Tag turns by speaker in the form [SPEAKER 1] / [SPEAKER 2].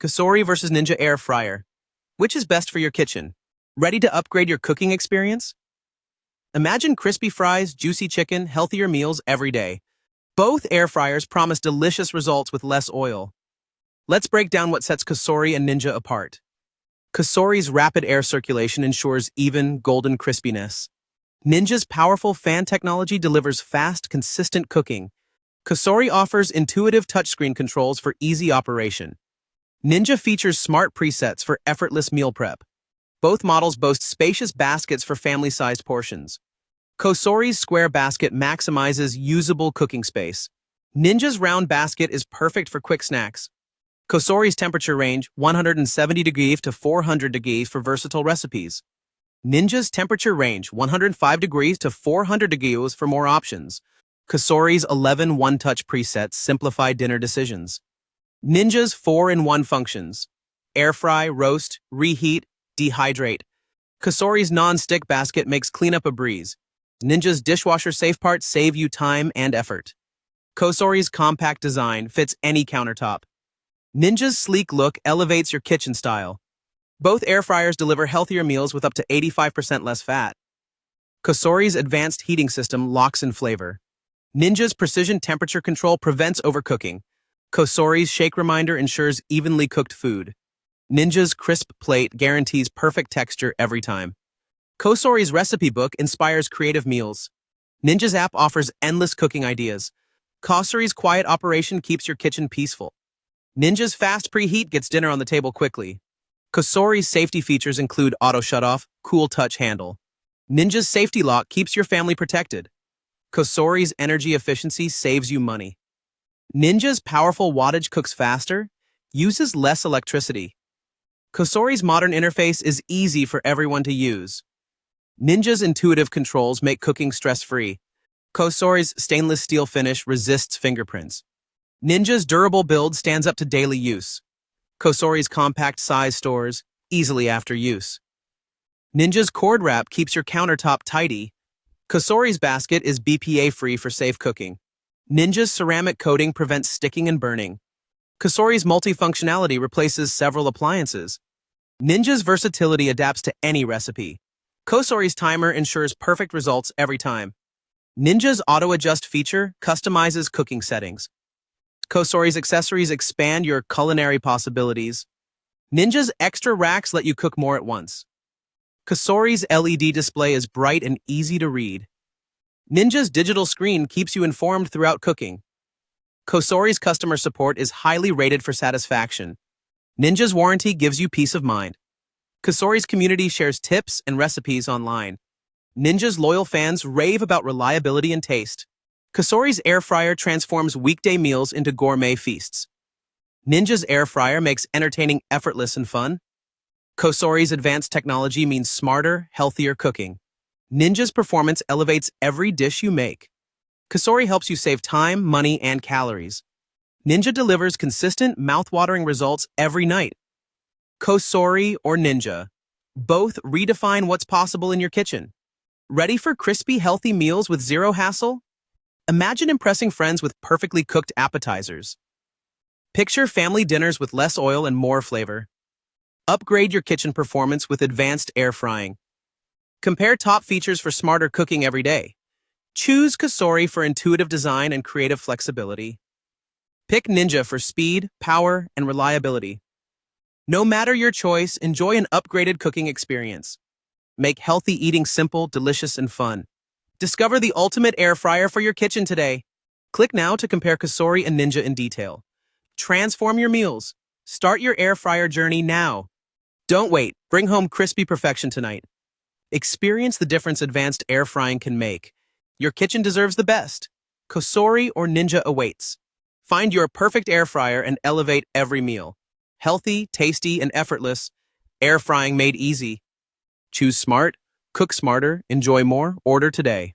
[SPEAKER 1] Cosori versus Ninja Air Fryer. Which is best for your kitchen? Ready to upgrade your cooking experience? Imagine crispy fries, juicy chicken, healthier meals every day. Both air fryers promise delicious results with less oil. Let's break down what sets Cosori and Ninja apart. Cosori's rapid air circulation ensures even, golden crispiness. Ninja's powerful fan technology delivers fast, consistent cooking. Cosori offers intuitive touchscreen controls for easy operation. Ninja features smart presets for effortless meal prep. Both models boast spacious baskets for family-sized portions. Cosori's square basket maximizes usable cooking space. Ninja's round basket is perfect for quick snacks. Cosori's temperature range 170 degrees to 400 degrees for versatile recipes. Ninja's temperature range 105 degrees to 400 degrees for more options. Cosori's 11 one-touch presets simplify dinner decisions. Ninja's 4-in-1 functions: air fry, roast, reheat, dehydrate. Cosori's non-stick basket makes cleanup a breeze. Ninja's dishwasher safe parts save you time and effort. Cosori's compact design fits any countertop. Ninja's sleek look elevates your kitchen style. Both air fryers deliver healthier meals with up to 85% less fat. Cosori's advanced heating system locks in flavor. Ninja's precision temperature control prevents overcooking. Cosori's shake reminder ensures evenly cooked food. Ninja's crisp plate guarantees perfect texture every time. Cosori's recipe book inspires creative meals. Ninja's app offers endless cooking ideas. Cosori's quiet operation keeps your kitchen peaceful. Ninja's fast preheat gets dinner on the table quickly. Cosori's safety features include auto shutoff, cool touch handle. Ninja's safety lock keeps your family protected. Cosori's energy efficiency saves you money. Ninja's powerful wattage cooks faster, uses less electricity. Cosori's modern interface is easy for everyone to use. Ninja's intuitive controls make cooking stress-free. Cosori's stainless steel finish resists fingerprints. Ninja's durable build stands up to daily use. Cosori's compact size stores easily after use. Ninja's cord wrap keeps your countertop tidy. Cosori's basket is BPA-free for safe cooking. Ninja's ceramic coating prevents sticking and burning. Cosori's multifunctionality replaces several appliances. Ninja's versatility adapts to any recipe. Cosori's timer ensures perfect results every time. Ninja's auto-adjust feature customizes cooking settings. Cosori's accessories expand your culinary possibilities. Ninja's extra racks let you cook more at once. Cosori's LED display is bright and easy to read. Ninja's digital screen keeps you informed throughout cooking. Cosori's customer support is highly rated for satisfaction. Ninja's warranty gives you peace of mind. Cosori's community shares tips and recipes online. Ninja's loyal fans rave about reliability and taste. Cosori's air fryer transforms weekday meals into gourmet feasts. Ninja's air fryer makes entertaining effortless and fun. Cosori's advanced technology means smarter, healthier cooking. Ninja's performance elevates every dish you make. Cosori helps you save time, money, and calories. Ninja delivers consistent, mouth-watering results every night. Cosori or Ninja, both redefine what's possible in your kitchen. Ready for crispy, healthy meals with zero hassle? Imagine impressing friends with perfectly cooked appetizers. Picture family dinners with less oil and more flavor. Upgrade your kitchen performance with advanced air frying. Compare top features for smarter cooking every day. Choose Cosori for intuitive design and creative flexibility. Pick Ninja for speed, power, and reliability. No matter your choice, enjoy an upgraded cooking experience. Make healthy eating simple, delicious, and fun. Discover the ultimate air fryer for your kitchen today. Click now to compare Cosori and Ninja in detail. Transform your meals. Start your air fryer journey now. Don't wait. Bring home crispy perfection tonight. Experience the difference advanced air frying can make. Your kitchen deserves the best. Cosori or Ninja awaits. Find your perfect air fryer and elevate every meal. Healthy, tasty, and effortless. Air frying made easy. Choose smart, cook smarter, enjoy more. Order today.